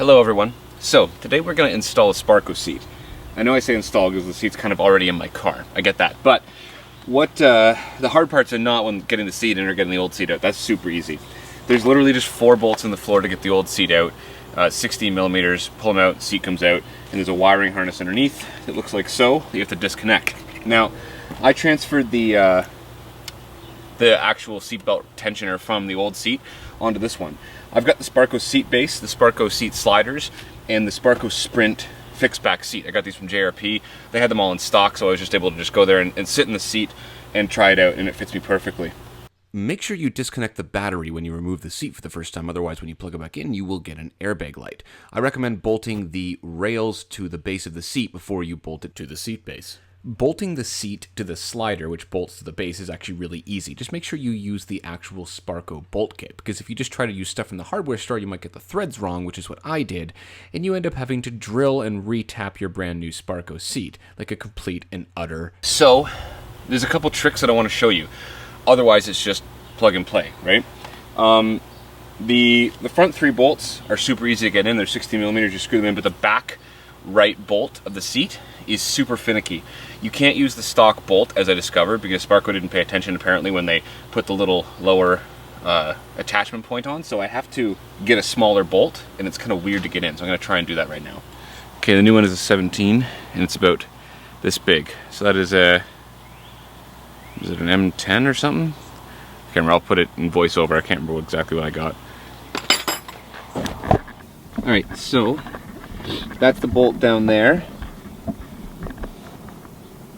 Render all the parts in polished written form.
Hello everyone. So today we're going to install a SPARCO seat. I know I say install because the seat's kind of already in my car. I get that. But what the hard parts are not when getting the seat in or getting the old seat out. That's super easy. There's literally just 4 bolts in the floor to get the old seat out. 16 millimeters, pull them out, the seat comes out, and there's a wiring harness underneath. It looks like so. You have to disconnect. Now, I transferred the actual seatbelt tensioner from the old seat onto this one. I've got the SPARCO seat base, the SPARCO seat sliders, and the SPARCO Sprint fixed back seat. I got these from JRP. They had them all in stock, so I was just able to just go there and sit in the seat and try it out, and it fits me perfectly. Make sure you disconnect the battery when you remove the seat for the first time, otherwise when you plug it back in, you will get an airbag light. I recommend bolting the rails to the base of the seat before you bolt it to the seat base. Bolting the seat to the slider, which bolts to the base, is actually really easy. Just make sure you use the actual SPARCO bolt kit, because if you just try to use stuff from the hardware store, you might get the threads wrong, which is what I did, and you end up having to drill and re-tap your brand new SPARCO seat, like a complete and utter. So, there's a couple tricks that I want to show you. Otherwise, it's just plug and play, right? The front 3 bolts are super easy to get in. They're 16 millimeters, you screw them in, but the back right bolt of the seat is super finicky. You can't use the stock bolt, as I discovered, because SPARCO didn't pay attention apparently when they put the little lower attachment point on, so I have to get a smaller bolt, and it's kind of weird to get in, so I'm going to try and do that right now. Okay, the new one is a 17, and it's about this big. So that is a, is it an M10 or something? I can't remember, I'll put it in voiceover, I can't remember exactly what I got. Alright, so that's the bolt down there.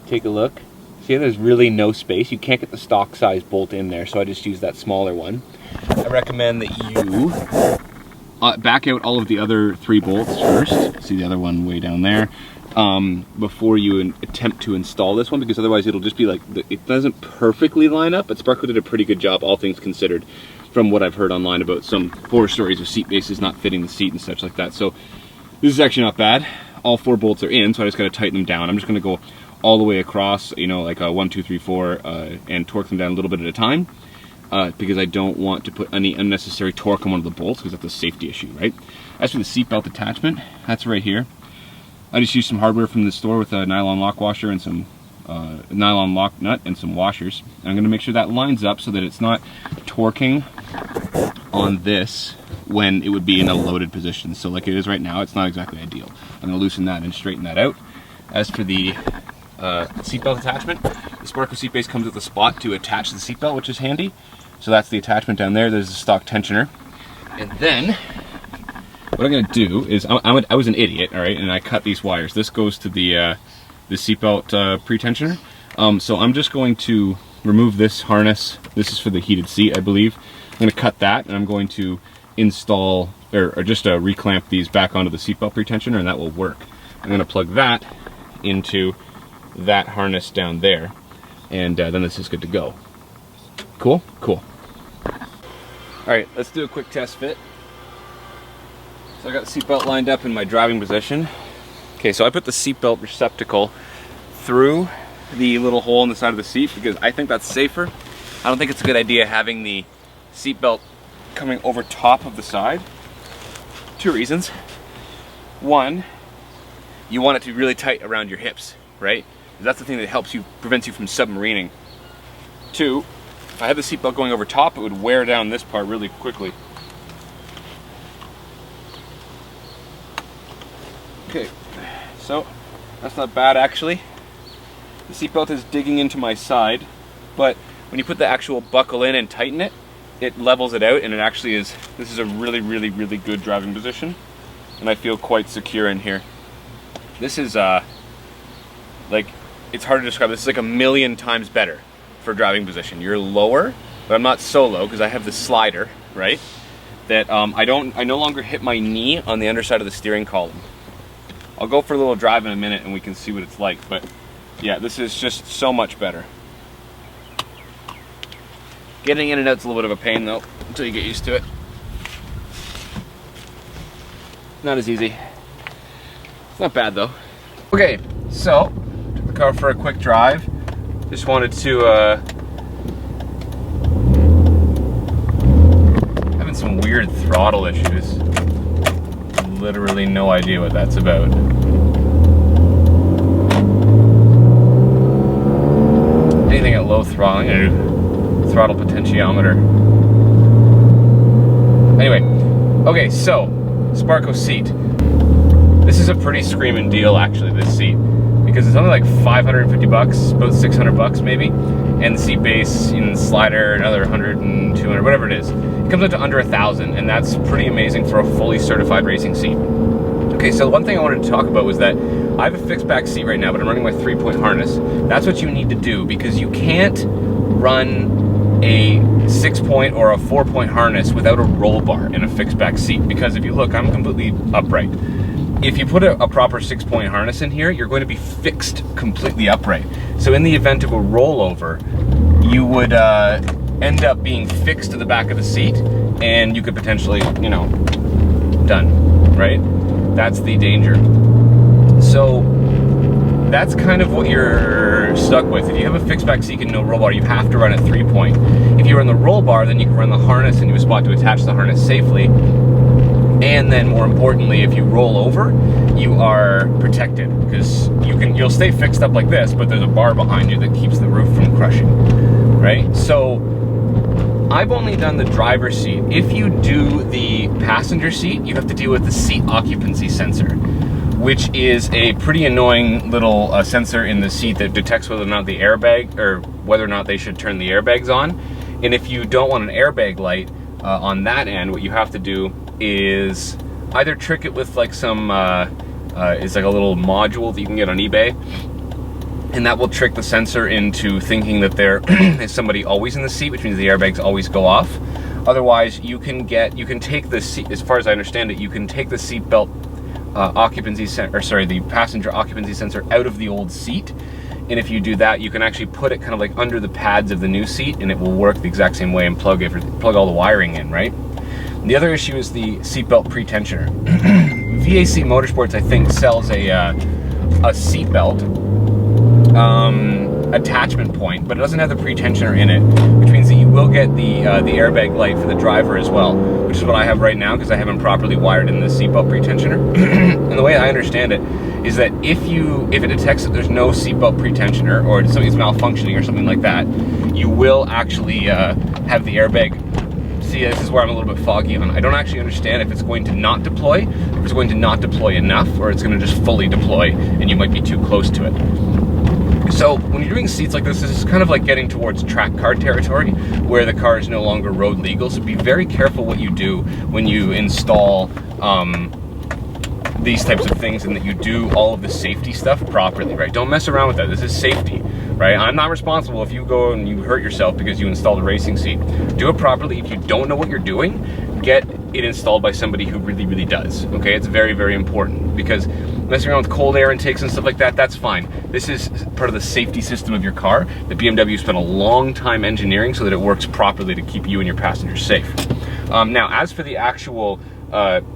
Take a look. See, there's really no space. You can't get the stock size bolt in there, so I just use that smaller one. I recommend that you back out all of the other 3 bolts first. See the other one way down there. Before you attempt to install this one, because otherwise it'll just be like, it doesn't perfectly line up, but SPARCO did a pretty good job, all things considered, from what I've heard online about some horror stories of seat bases not fitting the seat and such like that. So this is actually not bad. All 4 bolts are in, so I just got to tighten them down. I'm just going to go all the way across, you know, like a 1, 2, 3, 4, and torque them down a little bit at a time, because I don't want to put any unnecessary torque on one of the bolts, because that's a safety issue, right? As for the seatbelt attachment, that's right here. I just used some hardware from the store with a nylon lock washer and some nylon lock nut and some washers. And I'm going to make sure that lines up so that it's not torquing on this when it would be in a loaded position. So like it is right now, it's not exactly ideal. I'm going to loosen that and straighten that out. As for the seatbelt attachment, the SPARCO seat base comes with a spot to attach the seatbelt, which is handy. So that's the attachment down there. There's the stock tensioner. And then what I'm going to do is, I was an idiot, all right, and I cut these wires. This goes to the seatbelt pretensioner. So I'm just going to remove this harness. This is for the heated seat, I believe. I'm going to cut that, and I'm going to install, or just reclamp these back onto the seatbelt pretensioner, and that will work. I'm going to plug that into that harness down there, and then this is good to go. Cool? Cool. All right, let's do a quick test fit. So I got the seatbelt lined up in my driving position. Okay, so I put the seatbelt receptacle through the little hole in the side of the seat because I think that's safer. I don't think it's a good idea having the seatbelt coming over top of the side. 2 reasons. 1, you want it to be really tight around your hips, right? That's the thing that helps you, prevents you from submarining. 2, if I had the seatbelt going over top, it would wear down this part really quickly. Okay, so that's not bad actually. The seatbelt is digging into my side, but when you put the actual buckle in and tighten it, it levels it out, and it actually is, this is a really, really, really good driving position, and I feel quite secure in here. This is like, it's hard to describe. This is like 1,000,000 times better for driving position. You're lower, but I'm not so low because I have the slider, right? That I no longer hit my knee on the underside of the steering column. I'll go for a little drive in a minute and we can see what it's like, but yeah, this is just so much better. Getting in and out's a little bit of a pain though, until you get used to it. Not as easy. It's not bad though. Okay, so took the car for a quick drive. Just wanted to having some weird throttle issues. literally no idea what that's about. Anything at low throttle, I'm gonna do throttle potentiometer. Anyway, okay, so SPARCO seat. This is a pretty screaming deal, actually, this seat, because it's only like 550 bucks, about 600 bucks maybe, and the seat base, you know, the slider, another 100 and 200, whatever it is. It comes up to under 1,000, and that's pretty amazing for a fully certified racing seat. Okay, so one thing I wanted to talk about was that I have a fixed back seat right now, but I'm running my 3-point harness. That's what you need to do, because you can't run a 6-point or a 4-point harness without a roll bar in a fixed back seat, because if you look, I'm completely upright. If you put a proper 6-point harness in here, you're going to be fixed completely upright. So in the event of a rollover, you would end up being fixed to the back of the seat, and you could potentially, you know, done, right? That's the danger. So that's kind of what you're stuck with. If you have a fixed back seat and no roll bar, you have to run a 3-point. If you run the roll bar, then you can run the harness and you have a spot to attach the harness safely. And then more importantly, if you roll over, you are protected, because you'll stay fixed up like this, but there's a bar behind you that keeps the roof from crushing, right? So I've only done the driver's seat. If you do the passenger seat, you have to deal with the seat occupancy sensor, which is a pretty annoying little sensor in the seat that detects whether or not the airbag, or whether or not they should turn the airbags on. And if you don't want an airbag light on that end, what you have to do is either trick it with like some, it's like a little module that you can get on eBay, and that will trick the sensor into thinking that there is somebody always in the seat, which means the airbags always go off. Otherwise, you can take the seat, as far as I understand it, you can take the seatbelt the passenger occupancy sensor out of the old seat. And if you do that, you can actually put it kind of like under the pads of the new seat, and it will work the exact same way and plug all the wiring in, right? And the other issue is the seatbelt pretensioner. VAC Motorsports, I think, sells a seatbelt attachment point, but it doesn't have the pretensioner in it, which means that you will get the airbag light for the driver as well, which is what I have right now because I haven't properly wired in the seatbelt pretensioner. And the way I understand it is that if it detects that there's no seatbelt pretensioner, or something's malfunctioning or something like that, you will actually have the airbag. See, this is where I'm a little bit foggy on. I don't actually understand if it's going to not deploy, if it's going to not deploy enough, or it's going to just fully deploy and you might be too close to it. So when you're doing seats like this is kind of like getting towards track car territory where the car is no longer road legal. So be very careful what you do when you install these types of things, and that you do all of the safety stuff properly, right? Don't mess around with that. This is safety, right? I'm not responsible if you go and you hurt yourself because you installed a racing seat. Do it properly. If you don't know what you're doing, get it installed by somebody who really, really does, okay? It's very, very important, because messing around with cold air intakes and stuff like that, that's fine. This is part of the safety system of your car that BMW spent a long time engineering so that it works properly to keep you and your passengers safe. Now, as for the actual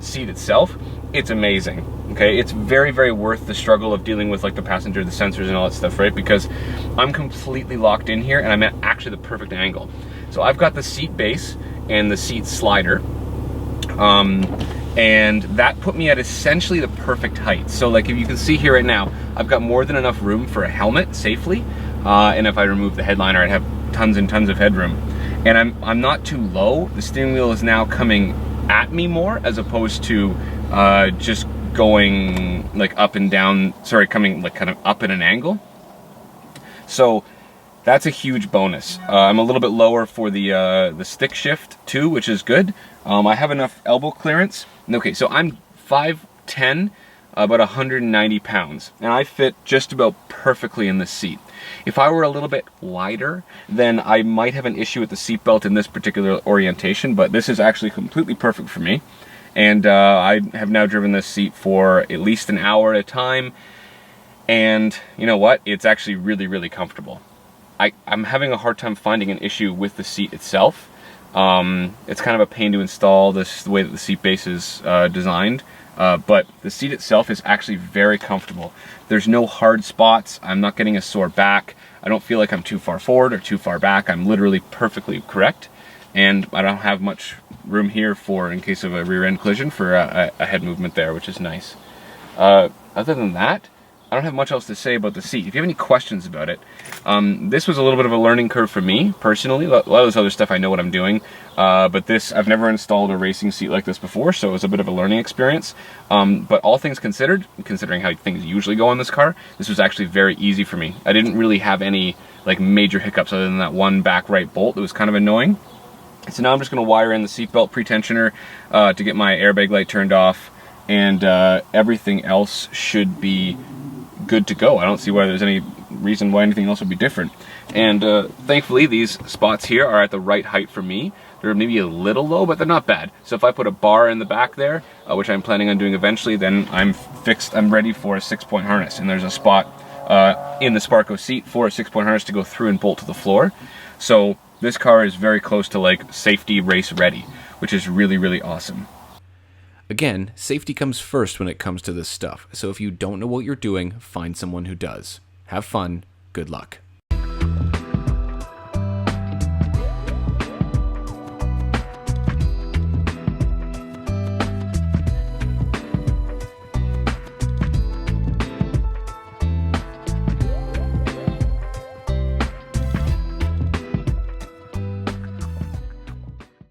seat itself, it's amazing, okay? It's very, very worth the struggle of dealing with like the passenger, the sensors and all that stuff, right? Because I'm completely locked in here and I'm at actually the perfect angle. So I've got the seat base and the seat slider, and that put me at essentially the perfect height. So like if you can see here right now, I've got more than enough room for a helmet safely, and if I remove the headliner, I'd have tons and tons of headroom. And I'm not too low. The steering wheel is now coming at me more, as opposed to just going like up and down, coming like kind of up at an angle. So that's a huge bonus. I'm a little bit lower for the stick shift too, which is good. I have enough elbow clearance. Okay, so I'm 5'10", about 190 pounds, and I fit just about perfectly in this seat. If I were a little bit wider, then I might have an issue with the seatbelt in this particular orientation, but this is actually completely perfect for me. And I have now driven this seat for at least an hour at a time, and you know what? It's actually really, really comfortable. I'm having a hard time finding an issue with the seat itself. It's kind of a pain to install, the way that the seat base is designed, but the seat itself is actually very comfortable. There's no hard spots. I'm not getting a sore back. I don't feel like I'm too far forward or too far back. I'm literally perfectly correct, and I don't have much room here for, in case of a rear end collision, for a head movement there, which is nice. Other than that, I don't have much else to say about the seat. If you have any questions about it, this was a little bit of a learning curve for me, personally. A lot of this other stuff I know what I'm doing, but this, I've never installed a racing seat like this before, so it was a bit of a learning experience. But all things considered, considering how things usually go on this car, this was actually very easy for me. I didn't really have any like major hiccups other than that one back right bolt that was kind of annoying. So now I'm just going to wire in the seatbelt pretensioner to get my airbag light turned off, and everything else should be good to go. I don't see why there's any reason why anything else would be different. And thankfully these spots here are at the right height for me. They're maybe a little low, but they're not bad. So if I put a bar in the back there, which I'm planning on doing eventually, then I'm fixed, I'm ready for a 6-point harness. And there's a spot in the SPARCO seat for a 6-point harness to go through and bolt to the floor. So this car is very close to like safety race ready, which is really, really awesome. Again, safety comes first when it comes to this stuff, so if you don't know what you're doing, find someone who does. Have fun, good luck.